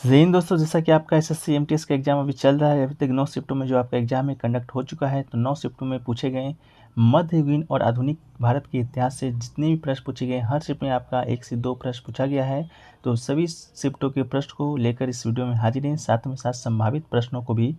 जय हिंद दोस्तों, जैसा कि आपका एसएससी एमटीएस का एग्जाम अभी चल रहा है। अभी तक 9 शिफ्टों में जो आपका एग्जाम है कंडक्ट हो चुका है। तो 9 शिफ्टों में पूछे गए मध्ययुगीन और आधुनिक भारत के इतिहास से जितने भी प्रश्न पूछे गए, हर शिफ्ट में आपका 1 से 2 प्रश्न पूछा गया है। तो सभी शिफ्टों के प्रश्न को लेकर इस वीडियो में हाजिर हैं, साथ में साथ संभावित प्रश्नों को भी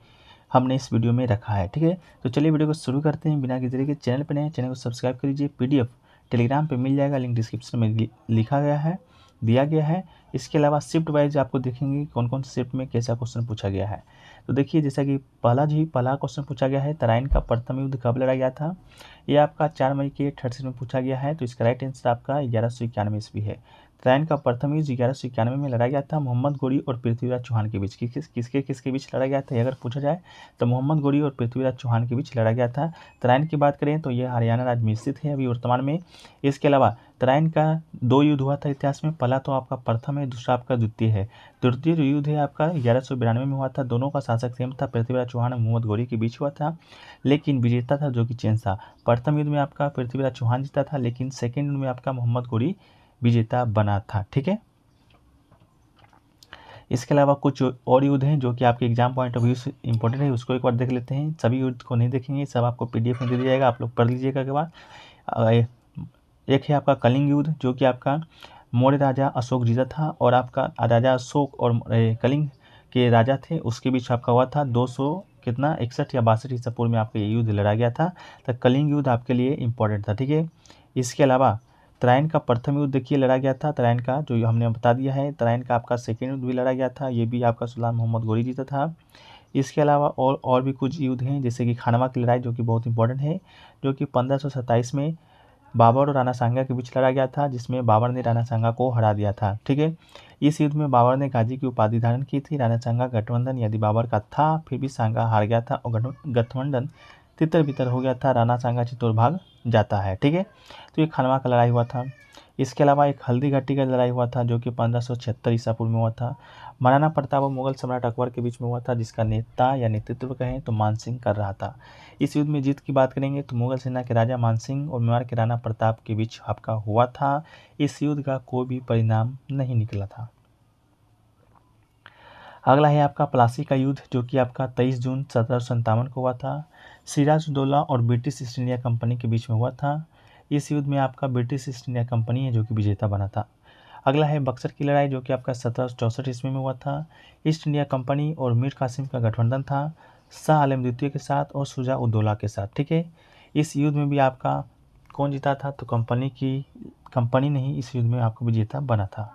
हमने इस वीडियो में रखा है। ठीक है, तो चलिए वीडियो को शुरू करते हैं। बिना किसी के चैनल पर नए, चैनल को सब्सक्राइब कर लीजिए। PDF टेलीग्राम पे मिल जाएगा, लिंक डिस्क्रिप्शन में लिखा गया है, दिया गया है। इसके अलावा शिफ्ट वाइज आपको देखेंगे कौन कौन से शिफ्ट में कैसा क्वेश्चन पूछा गया है। तो देखिए, जैसा कि पहला क्वेश्चन पूछा गया है, तराइन का प्रथम युद्ध कब लड़ा गया था। ये आपका 4 मई के 3rd शिफ्ट में पूछा गया है। तो इसका राइट आंसर आपका 1191 ईस्वी है। तराइन का प्रथम युद्ध 1191 में लड़ा गया था मोहम्मद गोरी और पृथ्वीराज चौहान के बीच। किसके बीच लड़ा गया था अगर पूछा जाए तो मोहम्मद गोरी और पृथ्वीराज चौहान के बीच लड़ा गया था। तराइन की बात करें तो यह हरियाणा राज्य में स्थित है अभी वर्तमान में। इसके अलावा तराइन का 2 युद्ध हुआ था इतिहास में। पहला तो आपका प्रथम है, दूसरा आपका द्वितीय है। तृतीय जो युद्ध है आपका 1192 में हुआ था। दोनों का शासक सेम था, पृथ्वीराज चौहान और मोहम्मद गोरी के बीच हुआ था, लेकिन विजेता था जो कि चेंज था। प्रथम युद्ध में आपका पृथ्वीराज चौहान जीता था, लेकिन सेकेंड युद्ध में आपका मोहम्मद गोरी विजेता बना था। ठीक है, इसके अलावा कुछ और युद्ध हैं जो कि आपके एग्जाम पॉइंट ऑफ व्यू से इंपॉर्टेंट है, उसको एक बार देख लेते हैं। सभी युद्ध को नहीं देखेंगे, सब आपको PDF में दे दिया जाएगा, आप लोग पढ़ लीजिएगा के बाद। एक है आपका कलिंग युद्ध जो कि आपका मौर्य राजा अशोक जीता था, और आपका राजा अशोक और कलिंग के राजा थे उसके बीच आपका हुआ था 200 कितना 61 या 62 ईसा पूर्व में आपका ये युद्ध लड़ा गया था। तो कलिंग युद्ध आपके लिए इंपॉर्टेंट था। ठीक है, इसके अलावा तराइन का प्रथम युद्ध देखिए लड़ा गया था। तराइन का जो हमने बता दिया है, तराइन का आपका सेकेंड युद्ध भी लड़ा गया था, ये भी आपका सुल्तान मोहम्मद गोरी जीता था। इसके अलावा और भी कुछ युद्ध हैं, जैसे कि खानवा की लड़ाई जो कि बहुत इंपॉर्टेंट है, जो कि 1527 में बाबर और राणा सांगा के बीच लड़ा गया था, जिसमें बाबर ने राणा सांगा को हरा दिया था। ठीक है, इस युद्ध में बाबर ने गाजी की उपाधि धारण की थी। राणा सांगा गठबंधन यदि बाबर का था, फिर भी सांगा हार गया था और गठबंधन तितर बितर हो गया था, राणा सांगा चित्तौड़ भाग जाता है। ठीक है, तो ये खानवा का लड़ाई हुआ था। इसके अलावा एक हल्दी घाटी का लड़ाई हुआ था जो कि 1576 ईसा पूर्व में हुआ था। महाराणा प्रताप और मुगल सम्राट अकबर के बीच में हुआ था, जिसका नेता या नेतृत्व कहें तो मानसिंह कर रहा था। इस युद्ध में जीत की बात करेंगे तो मुगल सेना के राजा मानसिंह और मेवाड़ के राणा प्रताप के बीच आपका हुआ था। इस युद्ध का कोई भी परिणाम नहीं निकला था। अगला है आपका प्लासी का युद्ध जो कि आपका 23 जून 1757 को हुआ था। सिराजुद्दौला और ब्रिटिश ईस्ट इंडिया कंपनी के बीच में हुआ था। इस युद्ध में आपका ब्रिटिश ईस्ट इंडिया कंपनी है जो कि विजेता बना था। अगला है बक्सर की लड़ाई जो कि आपका 1764 ईस्वी में हुआ था। ईस्ट इंडिया कंपनी और मीर कासिम का गठबंधन था शाह आलम द्वितीय के साथ और शुजा उद्दौला के साथ। ठीक है, इस युद्ध में भी आपका कौन जीता था तो कंपनी नहीं, इस युद्ध में आपको विजेता बना था।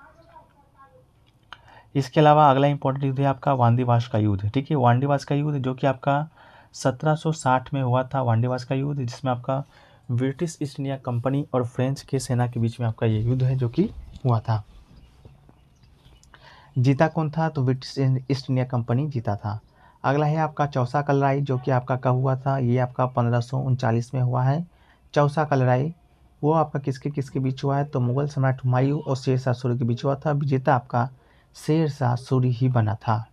इसके अलावा अगला इंपॉर्टेंट युद्ध है आपका वांदीवास का युद्ध। ठीक है, वांदीवास का युद्ध जो कि आपका 1760 में हुआ था। वांदीवास का युद्ध जिसमें आपका ब्रिटिश ईस्ट इंडिया कंपनी और फ्रेंच के सेना के बीच में आपका ये युद्ध है जो कि हुआ था। जीता कौन था तो ब्रिटिश ईस्ट इंडिया कंपनी जीता था। अगला है आपका चौसा का लड़ाई जो कि आपका कब हुआ था, ये आपका 1539 में हुआ है। चौसा का लड़ाई वो आपका किसके किसके बीच हुआ है तो मुगल सम्राट हुमायूं और शेर शाह सूरी के बीच हुआ था। विजेता आपका शेर शाह सूरी ही बना था।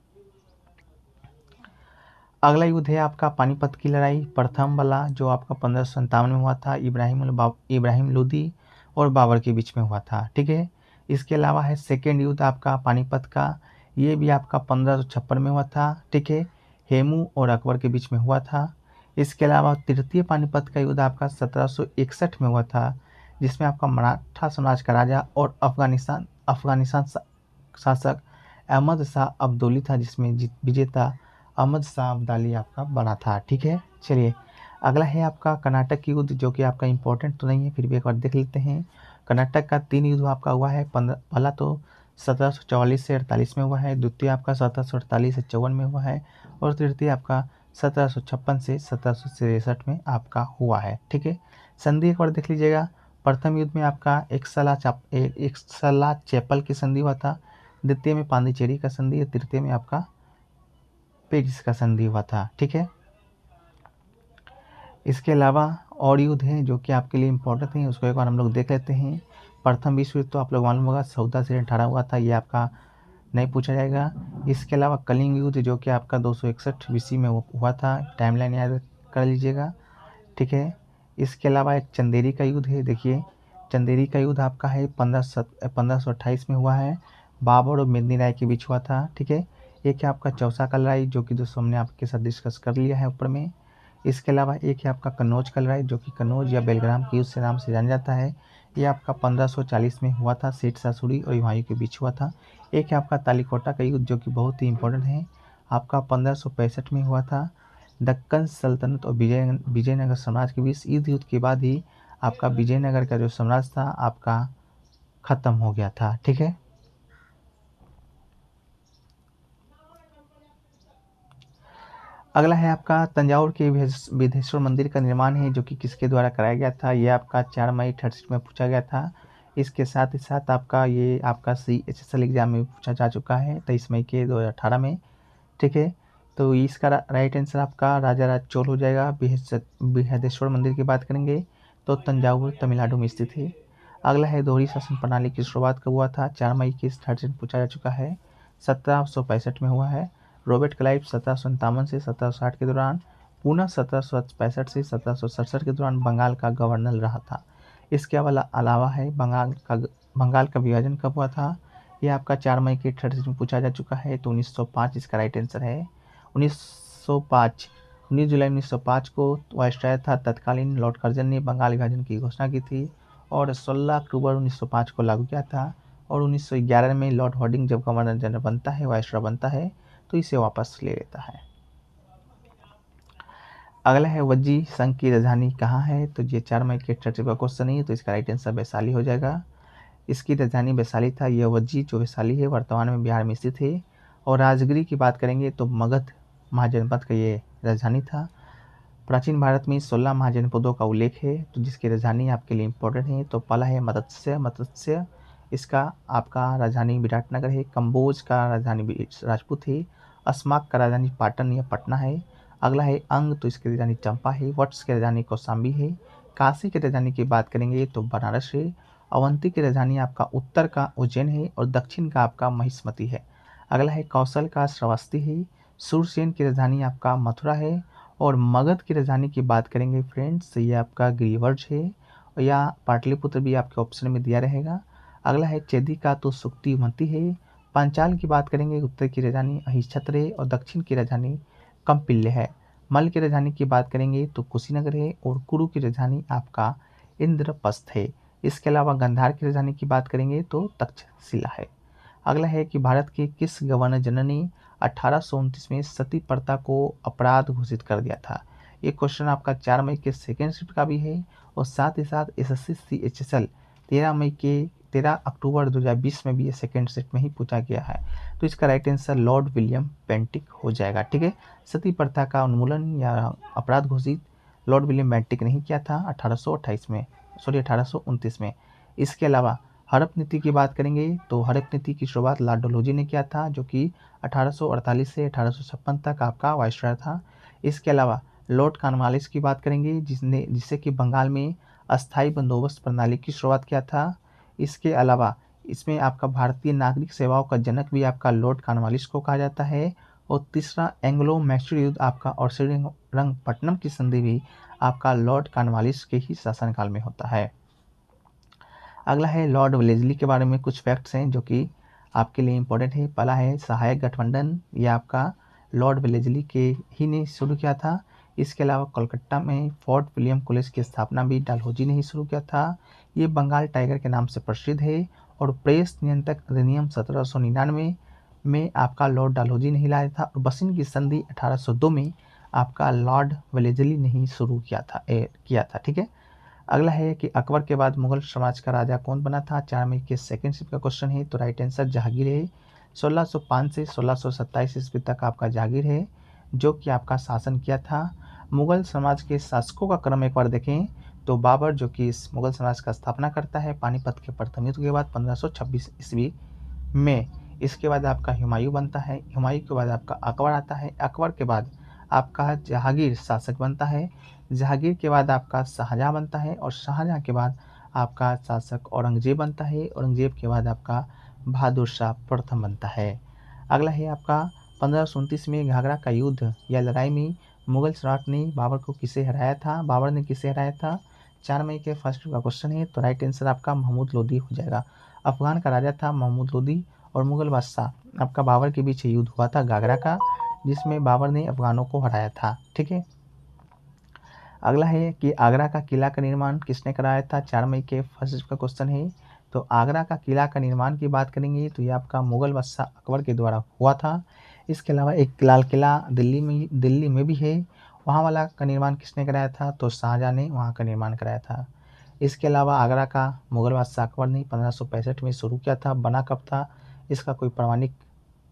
अगला युद्ध है आपका पानीपत की लड़ाई, प्रथम वाला जो आपका 1557 में हुआ था। इब्राहिम लोदी और बाबर के बीच में हुआ था। ठीक है, इसके अलावा है सेकेंड युद्ध आपका पानीपत का, ये भी आपका 1556 में हुआ था। ठीक है, हेमू और अकबर के बीच में हुआ था। इसके अलावा तृतीय पानीपत का युद्ध आपका 1761 में हुआ था, जिसमें आपका मराठा साम्राज्य का राजा और अफगानिस्तान शासक अहमद शाह अब्दाली था, जिसमें विजेता अहमद शाह अब्दाली आपका बना था। ठीक है, चलिए अगला है आपका कर्नाटक युद्ध जो कि आपका इंपॉर्टेंट तो नहीं है, फिर भी एक बार देख लेते हैं। कर्नाटक का 3 युद्ध आपका हुआ है। पहला तो 1744 से 48 में हुआ है, द्वितीय आपका 1748 से 54 में हुआ है, और तृतीय आपका 1756 से 1763 में आपका हुआ है। ठीक है, संधि एक बार देख लीजिएगा। प्रथम युद्ध में आपका एक साला चैपल की संधि हुआ था, द्वितीय में पांडिचेरी का संधि, तृतीय में आपका पेरिस का संधि हुआ था। ठीक है, इसके अलावा और युद्ध हैं जो कि आपके लिए इम्पोर्टेंट हैं, उसको एक बार हम लोग देख लेते हैं। प्रथम विश्व युद्ध तो आप लोग मालूम होगा 14 से 18 हुआ था, ये आपका नहीं पूछा जाएगा। इसके अलावा कलिंग युद्ध जो कि आपका 261 BC में हुआ था, टाइमलाइन याद कर लीजिएगा। ठीक है, इसके अलावा एक चंदेरी का युद्ध है। देखिए, चंदेरी का युद्ध आपका है 1528 में हुआ है। बाबर और मेदिनी राय के बीच हुआ था, ठीक है। एक है आपका चौसा का लड़ाई, जो कि दोस्तों हमने आपके साथ डिस्कस कर लिया है ऊपर में। इसके अलावा एक है आपका कन्नौज का लड़ाई, जो कि कन्नौज या बेलग्राम के युद्ध से नाम से जाना जाता है। ये आपका 1540 में हुआ था, सेठ सासुरी और हुमायूं के बीच हुआ था। एक है आपका तालीकोटा का युद्ध, जो कि बहुत ही इंपॉर्टेंट है, आपका 1565 में हुआ था। दक्कन सल्तनत और विजयनगर साम्राज्य के बीच युद्ध के बाद ही आपका विजयनगर का जो साम्राज्य था आपका खत्म हो गया था, ठीक है। अगला है आपका तंजावुर के विधेश्वर मंदिर का निर्माण है, जो कि किसके द्वारा कराया गया था। यह आपका 4 मई 1968 में पूछा गया था। इसके साथ ही साथ आपका ये आपका CHSL एग्जाम में पूछा जा चुका है 23 मई के 2018 में, ठीक है। तो इसका राइट आंसर आपका राजा राज चोल हो जाएगा। बृहदेश्वर मंदिर की बात करेंगे तो तंजावुर तमिलनाडु में स्थित है। अगला है दोहरी शासन प्रणाली की शुरुआत कब हुआ था। 4 मई के 13 पूछा जा चुका है, 1765 में हुआ है। रॉबर्ट क्लाइव 1757 से 1760 के दौरान, पुनः 1765 से 1767 के दौरान बंगाल का गवर्नर रहा था। इसके अलावा है बंगाल का विभाजन कब हुआ था। ये आपका 4 मई के 38 में पूछा जा चुका है, तो 1905 इसका राइट आंसर है। 1905 19 जुलाई 1905 को वायसराय था तत्कालीन लॉर्ड कर्जन ने बंगाल विभाजन की घोषणा की थी और 16 अक्टूबर 1905 को लागू किया था। और 1911 में लॉर्ड हार्डिंग जब गवर्नर जनरल बनता है, वायसराय बनता है, तो इसे वापस ले लेता है। अगला है वज्जी संघ की राजधानी कहाँ है। तो ये 4 मई के 38 का क्वेश्चन है, तो इसका राइट आंसर वैशाली हो जाएगा। इसकी राजधानी वैशाली था। यह वज्जी जो वैशाली है वर्तमान में बिहार में स्थित है। और राजगिरी की बात करेंगे तो मगध महाजनपद का ये राजधानी था। प्राचीन भारत में 16 महाजनपदों का उल्लेख है, तो जिसकी राजधानी आपके लिए इम्पोर्टेंट है। तो पहला है मत्स्य, इसका आपका राजधानी विराटनगर है। कंबोज का राजधानी राजपूत है। अस्माक का राजधानी पाटन या पटना है। अगला है अंग, तो इसकी राजधानी चंपा है। वत्स की राजधानी कौशाम्बी है। काशी की राजधानी की बात करेंगे तो बनारस है। अवंती की राजधानी आपका उत्तर का उज्जैन है और दक्षिण का आपका महिष्मती है। अगला है कौशल का श्रावस्ती है। सूरसेन की राजधानी आपका मथुरा है। और मगध की राजधानी की बात करेंगे फ्रेंड्स, ये आपका गिरिवर्ज है और या पाटलिपुत्र भी आपके ऑप्शन में दिया रहेगा। अगला है चेदी का तो सुक्तिमती है। पांचाल की बात करेंगे, उत्तर की राजधानी अहिच्छत्र है और दक्षिण की राजधानी कंपिल्य है। मल की राजधानी की बात करेंगे तो कुशीनगर है और कुरु की राजधानी आपका इंद्रप्रस्थ है। इसके अलावा गंधार की राजधानी की बात करेंगे तो तक्षशिला है। अगला है कि भारत के किस गवर्नर जनरल ने 1829 में सती प्रथा को अपराध घोषित कर दिया था। ये क्वेश्चन आपका 4 मई के सेकेंड शिफ्ट का भी है और साथ ही साथ SSC CHSL 13 अक्टूबर 2020 में भी ये सेकेंड शिफ्ट में ही पूछा गया है। तो इसका right answer Lord William Bentinck हो जाएगा, ठीक है। सती प्रथा का उन्मूलन या अपराध घोषित लॉर्ड विलियम बेंटिक ने ही किया था 1829 में। इसके अलावा हड़प नीति की बात करेंगे तो हड़प नीति की शुरुआत लॉर्ड डलहौजी ने किया था, जो कि 1848 से 1856 तक आपका वायसराय था। इसके अलावा लॉर्ड कॉर्नवालिस की बात करेंगे, जिससे कि बंगाल में अस्थायी बंदोबस्त प्रणाली की शुरुआत किया था। इसके अलावा इसमें आपका भारतीय नागरिक सेवाओं का जनक भी आपका लॉर्ड कॉर्नवालिस को कहा जाता है। और तीसरा एंग्लो मैसूर युद्ध आपका और श्रीरंगपट्टनम की संधि भी आपका लॉर्ड कॉर्नवालिस के ही शासनकाल में होता है। अगला है लॉर्ड वेलेस्ली के बारे में कुछ फैक्ट्स हैं जो कि आपके लिए इम्पोर्टेंट है। पहला है सहायक गठबंधन, यह आपका लॉर्ड वेलेस्ली के ही ने शुरू किया था। इसके अलावा कोलकाता में फोर्ट विलियम कॉलेज की स्थापना भी डलहौजी ने ही शुरू किया था। ये बंगाल टाइगर के नाम से प्रसिद्ध है। और प्रेस नियंत्रक अधिनियम 1799 में आपका लॉर्ड डलहौजी ने ही लाया था। और बसिन की संधि 1802 में आपका लॉर्ड वेलेस्ली ने ही शुरू किया था, ठीक है। अगला है कि अकबर के बाद मुगल साम्राज्य का राजा कौन बना था। 4 मई के सेकेंड शिफ्ट का क्वेश्चन है, तो राइट आंसर जहांगीर है। 1605 से 1627 ईस्वी तक आपका जहांगीर है, जो कि आपका शासन किया था। मुगल साम्राज्य के शासकों का क्रम एक बार देखें तो बाबर, जो कि इस मुगल साम्राज्य का स्थापना करता है पानीपत के प्रथम युद्ध के बाद 1526 ईस्वी में। इसके बाद आपका हुमायूं बनता है। हुमायूं के बाद आपका अकबर आता है। अकबर के बाद आपका जहांगीर शासक बनता है। जहांगीर के बाद आपका शाहजहां बनता है और शाहजहां के बाद आपका शासक औरंगजेब बनता है। औरंगजेब के बाद आपका बहादुर शाह प्रथम बनता है। अगला है आपका 1529 में घाघरा का युद्ध या लड़ाई में मुगल सम्राट ने बाबर को किसे हराया था। बाबर ने किसे हराया था। 4 मई के फर्स्ट का क्वेश्चन है, तो राइट आंसर आपका महमूद लोदी हो जाएगा। अफगान का राजा था महमूद लोदी और मुगल बादशाह आपका बाबर के बीच युद्ध हुआ था गागरा का, जिसमें बाबर ने अफगानों को हराया था। ठीक है। अगला है कि आगरा का किला का निर्माण किसने कराया था? 4 मई के फर्स्ट का क्वेश्चन है। तो आगरा का किला का निर्माण की बात करेंगे तो ये आपका मुगल बादशाह अकबर के द्वारा हुआ था। इसके अलावा एक लाल किला दिल्ली में भी है, वहाँ वाला का निर्माण किसने कराया था? तो शाहजहाँ ने वहाँ का निर्माण कराया था। इसके अलावा आगरा का मुगल बादशाह अकबर ने 1565 में शुरू किया था। बना कब था? इसका कोई प्रमाणिक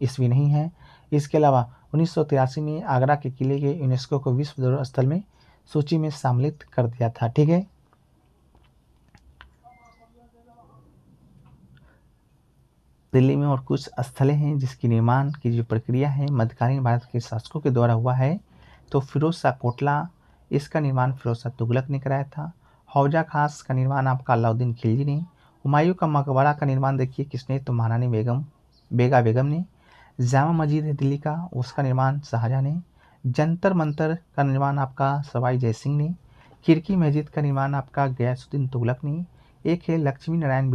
ईस्वी नहीं है। इसके अलावा 1983 में आगरा के किले के यूनेस्को को विश्व धरोहर स्थल में सूची में सम्मिलित कर दिया था। ठीक है। दिल्ली में और कुछ स्थलें हैं जिसकी निर्माण की जो प्रक्रिया है मध्यकालीन भारत के शासकों के द्वारा हुआ है। तो फिरोज शाह कोटला, इसका निर्माण फिरोज शाह तुगलक ने कराया था। हौजा खास का निर्माण आपका अलाउद्दीन खिलजी ने। हुमायूं का मकबरा का निर्माण देखिए किसने? तो महारानी बेगम ने। जामा मस्जिद है दिल्ली का, उसका निर्माण शाहजहाँ ने। जंतर मंतर का निर्माण आपका सवाई जयसिंह ने। खिड़की मस्जिद का निर्माण आपका गयासुद्दीन तुगलक ने। एक है लक्ष्मी नारायण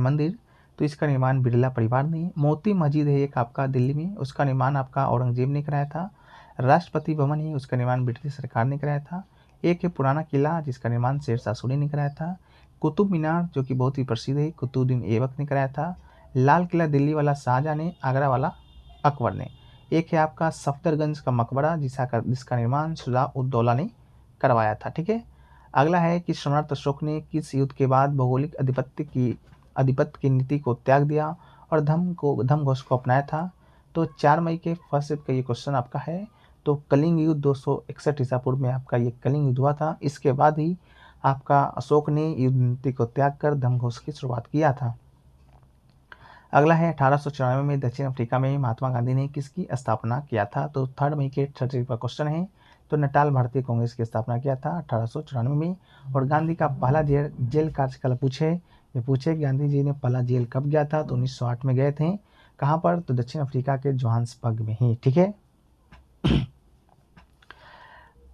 मंदिर, तो इसका निर्माण बिरला परिवार ने। मोती मस्जिद है एक आपका दिल्ली में, उसका निर्माण आपका औरंगजेब ने कराया था। राष्ट्रपति भवन है, उसका निर्माण ब्रिटिश सरकार ने कराया था। एक है पुराना किला, जिसका निर्माण शेरशाह सूरी ने कराया था। कुतुब मीनार, जो कि बहुत ही प्रसिद्ध है, कुतुबुद्दीन ऐबक ने कराया था। लाल किला दिल्ली वाला शाहजहाँ ने, आगरा वाला अकबर ने। एक है आपका सफदरगंज का मकबरा, जिसका निर्माण शुजा उद दौला ने करवाया था। ठीक है। अगला है कि सम्राट अशोक ने किस युद्ध के बाद भौगोलिक आधिपत्य की नीति को त्याग दिया और धर्म घोष को अपनाया था? तो 4 मई के फर्स्ट शिफ्ट का ये क्वेश्चन आपका है। तो कलिंग युद्ध 261 ईसा पूर्व में आपका ये कलिंग युद्ध हुआ था। इसके बाद ही आपका अशोक ने युद्ध नीति को त्याग कर धर्म घोष की शुरुआत किया था। अगला है 1894 में दक्षिण अफ्रीका में महात्मा गांधी ने किसकी स्थापना किया था? तो 3 मई के 30 का क्वेश्चन है। तो नटाल भारतीय कांग्रेस की स्थापना किया था 1894 में। और गांधी का पहला जेल कार्यकाल पूछे गांधी जी ने पहला जेल कब गया था? तो 1908 में गए थे। कहाँ पर? तो दक्षिण अफ्रीका के जोहान्सबर्ग में ही। ठीक है।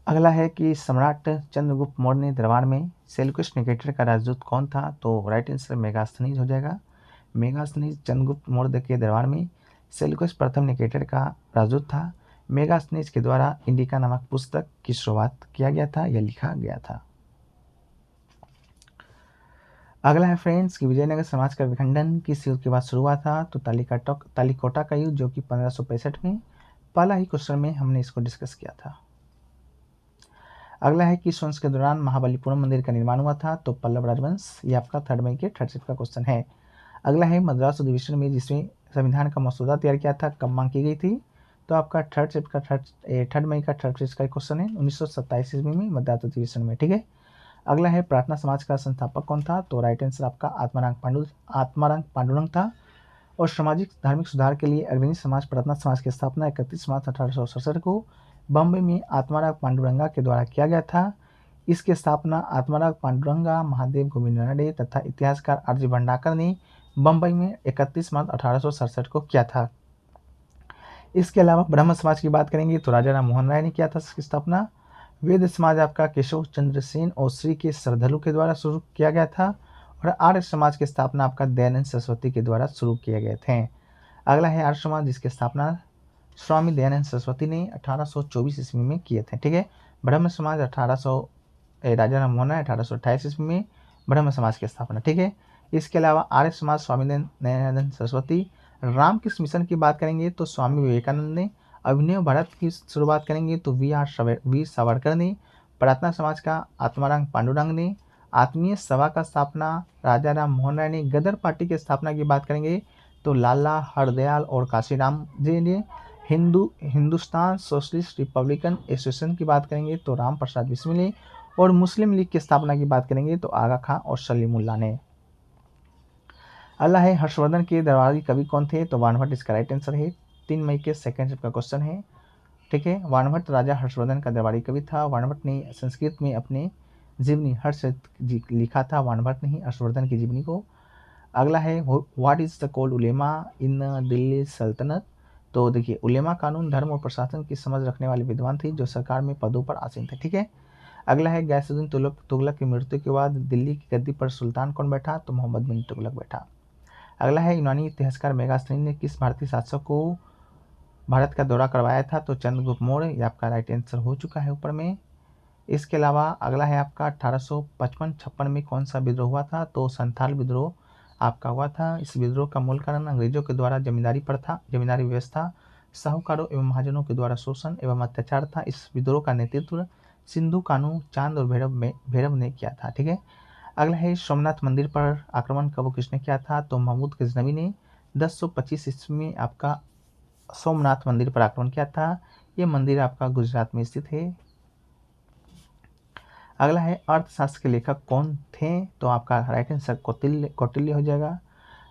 अगला है कि सम्राट चंद्रगुप्त मौर्य ने दरबार में सेल्यूकस निकेटर का राजदूत कौन था? तो राइट आंसर मेगास्थनीज हो जाएगा। मेगास्थनीज चंद्रगुप्त मौर्य के दरबार में सेल्यूकस प्रथम निकेटर का राजदूत था। मेगास्थनीज के द्वारा इंडिका नामक पुस्तक की शुरुआत किया गया था या लिखा गया था। अगला है फ्रेंड्स कि विजयनगर समाज का विखंडन किस युद्ध के बाद शुरू हुआ था? तो तालिकोटा का युद्ध, जो कि 1565 में पहला ही क्वेश्चन में हमने इसको डिस्कस किया था। अगला है कि वंश के दौरान महाबलीपुरम मंदिर का निर्माण हुआ था? तो पल्लव राजवंश। ये आपका 3 मई के 30 का क्वेश्चन है। अगला है मद्रास अधिवेशन में जिसमें संविधान का मसौदा तैयार किया था कब मांग की गई थी? तो आपका 3 मई का 30 का क्वेश्चन है 1927 ईस्वी में मद्रास अधिवेशन में। ठीक है। अगला है प्रार्थना समाज का संस्थापक कौन था? तो राइट आंसर आपका आत्माराम पांडुरंग था। और सामाजिक धार्मिक सुधार के लिए अग्रणी समाज प्रार्थना समाज की स्थापना 31 मार्च 1867 को बम्बई में आत्माराम पांडुरंगा के द्वारा किया गया था। इसकी स्थापना आत्माराम पांडुरंगा, महादेव गोविंद रानडे तथा इतिहासकार आरजी भंडाकर ने बम्बई में 31 मार्च 1867 को किया था। इसके अलावा ब्रह्म समाज की बात करेंगे तो राजा राम मोहन राय ने किया था इसकी स्थापना। वेद समाज आपका केशव चंद्र सेन और श्री के श्रद्धालु के द्वारा शुरू किया गया था। और आर्य समाज की स्थापना आपका दयानंद सरस्वती के द्वारा शुरू किए गए थे। अगला है आर्य समाज, जिसकी स्थापना स्वामी दयानंद सरस्वती ने 1824 ईस्वी में किए थे। ठीक है। ब्रह्म समाज राजा राम मोहन राय 1828 ईस्वी में ब्रह्म समाज की स्थापना। ठीक है। इसके अलावा आर्य समाज स्वामी दयानंद सरस्वती। रामकृष्ण मिशन की बात करेंगे तो स्वामी विवेकानंद ने। अभिनव भारत की शुरुआत करेंगे तो वीर सावरकर ने। प्रार्थना समाज का आत्माराम पांडुरंग ने। आत्मीय सभा का स्थापना राजा राम मोहन राय ने। गदर पार्टी की स्थापना की बात करेंगे तो लाला हरदयाल और काशीराम जी ने। हिंदुस्तान सोशलिस्ट रिपब्लिकन एसोसिएशन की बात करेंगे तो राम प्रसाद बिस्मिल ने। और मुस्लिम लीग की स्थापना की बात करेंगे तो आगा खां और सलीमुल्लाह ने। अल्लाह है हर्षवर्धन के दरबारी कवि कौन थे? तो वानभट्ट इसका राइट आंसर है। 3 मई के सेकंड का क्वेश्चन है। ठीक है। वानभट्ट राजा हर्षवर्धन का दरबारी कवि था। वानभट्ट ने संस्कृत में अपने जीवनी हर्ष लिखा था। वानभट्ट ने ही हर्षवर्धन की जीवनी को। अगला है व्हाट इज द कोल्ड उलेमा इन दिल्ली सल्तनत? तो देखिए उलेमा कानून, धर्म और प्रशासन की समझ रखने वाले विद्वान थे जो सरकार में पदों पर आसीन थे। ठीक है। अगला है गयासुद्दीन तुगलक की मृत्यु के बाद दिल्ली की गद्दी पर सुल्तान कौन बैठा? तो मोहम्मद बिन तुगलक बैठा। अगला है यूनानी इतिहासकार मेगास्थनीज ने किस भारतीय शासक को भारत का दौरा करवाया था? तो चंद्रगुप्त मौर्य, ये आपका राइट आंसर हो चुका है ऊपर में। इसके अलावा अगला है आपका 1855-56 में कौन सा विद्रोह हुआ था? तो संथाल विद्रोह आपका हुआ था। इस विद्रोह का मूल कारण अंग्रेजों के द्वारा जमींदारी व्यवस्था, साहूकारों एवं महाजनों के द्वारा शोषण एवं अत्याचार था। इस विद्रोह का नेतृत्व सिंधु कानू, चांद और भैरव ने किया था। ठीक है। अगला है सोमनाथ मंदिर पर आक्रमण कब किसने किया था? तो महमूद गजनवी ने 1025 ईस्वी में आपका सोमनाथ मंदिर पर आक्रमण किया था। ये मंदिर आपका गुजरात में स्थित है। अगला है अर्थशास्त्र के लेखक कौन थे? तो आपका राइट आंसर कौटिल्य हो जाएगा।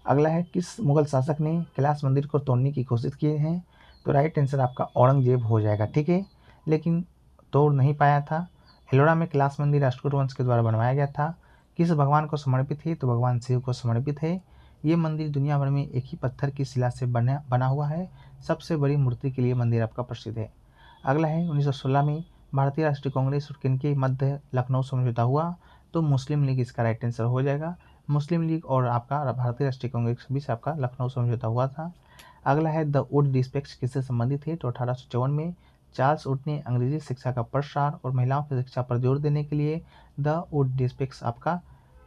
अगला है किस मुगल शासक ने कैलाश मंदिर को तोड़ने की कोशिश किए हैं? तो राइट आंसर आपका औरंगजेब हो जाएगा। ठीक है, लेकिन तोड़ नहीं पाया था। एलोरा में कैलाश मंदिर राष्ट्रकूट वंश के द्वारा बनवाया गया था। किस भगवान को समर्पित है? तो भगवान शिव को समर्पित है। ये मंदिर दुनिया भर में एक ही पत्थर की शिला से बना हुआ है। सबसे बड़ी मूर्ति के लिए मंदिर आपका प्रसिद्ध है। अगला है 1916 में भारतीय राष्ट्रीय कांग्रेस और किनके मध्य लखनऊ समझौता हुआ? तो मुस्लिम लीग इसका राइट आंसर हो जाएगा। मुस्लिम लीग और आपका भारतीय राष्ट्रीय कांग्रेस के बीच आपका लखनऊ समझौता हुआ था। अगला है द वुड डिस्पैच किससे संबंधित है? तो 1854 में चार्ल्स वुड ने अंग्रेजी शिक्षा का प्रसार और महिलाओं की शिक्षा पर जोर देने के लिए द वुड डिस्पैच आपका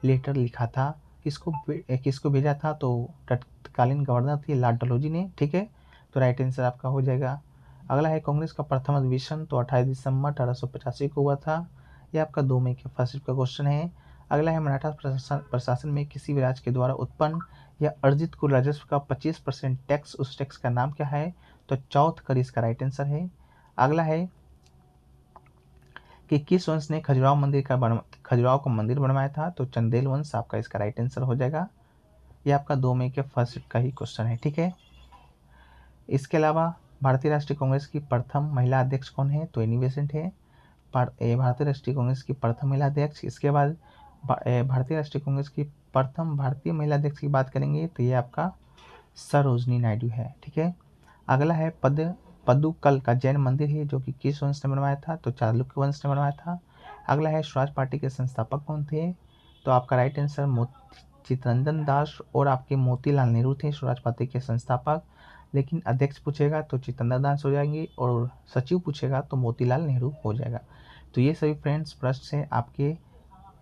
लेटर लिखा था। किसको भेजा था? तो तत्कालीन गवर्नर थे लॉर्ड डलहौजी ने। ठीक है, तो राइट आंसर आपका हो जाएगा। अगला है कांग्रेस का प्रथम अधिवेशन तो 28 दिसंबर 1885 को हुआ था। यह आपका 2 मई के फर्स्ट का क्वेश्चन है। अगला है मराठा प्रशासन में किसी भी राज्य के द्वारा उत्पन्न या अर्जित कुल राजस्व का 25% टैक्स, उस टैक्स का नाम क्या है? तो चौथ कर इसका राइट आंसर है। अगला है कि किस वंश ने खजुराहो का मंदिर बनवाया था? तो चंदेल वंश आपका इसका राइट आंसर हो जाएगा। यह आपका 2 मई के फर्स्ट का ही क्वेश्चन है। ठीक है, इसके अलावा भारतीय राष्ट्रीय कांग्रेस की प्रथम महिला अध्यक्ष कौन है? तो एनी बेसेंट है भारतीय राष्ट्रीय कांग्रेस की प्रथम महिला अध्यक्ष। इसके बाद भारतीय राष्ट्रीय कांग्रेस की प्रथम भारतीय महिला अध्यक्ष की बात करेंगे तो ये आपका सरोजनी नायडू है। ठीक है, अगला है पद्दुकल का जैन मंदिर है जो कि किस वंश ने बनवाया था? तो चालुक्य वंश ने बनवाया था। अगला है स्वराज पार्टी के संस्थापक कौन थे? तो आपका राइट आंसर चित्तरंजन दास और आपके मोतीलाल नेहरू थे स्वराज पार्टी के संस्थापक। लेकिन अध्यक्ष पूछेगा तो चित्तरंजन दास हो जाएंगे और सचिव पूछेगा तो मोतीलाल नेहरू हो जाएगा। तो ये सभी फ्रेंड्स प्रश्न से आपके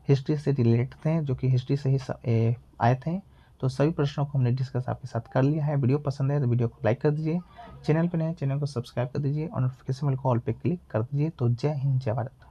हिस्ट्री से रिलेटेड थे, जो कि हिस्ट्री से ही आए थे। तो सभी प्रश्नों को हमने डिस्कस आपके साथ कर लिया है। वीडियो पसंद है तो वीडियो को लाइक कर दीजिए, चैनल पर नए चैनल को सब्सक्राइब कर दीजिए और नोटिफिकेशन बेल को ऑल पे क्लिक कर दीजिए। तो जय हिंद, जय भारत।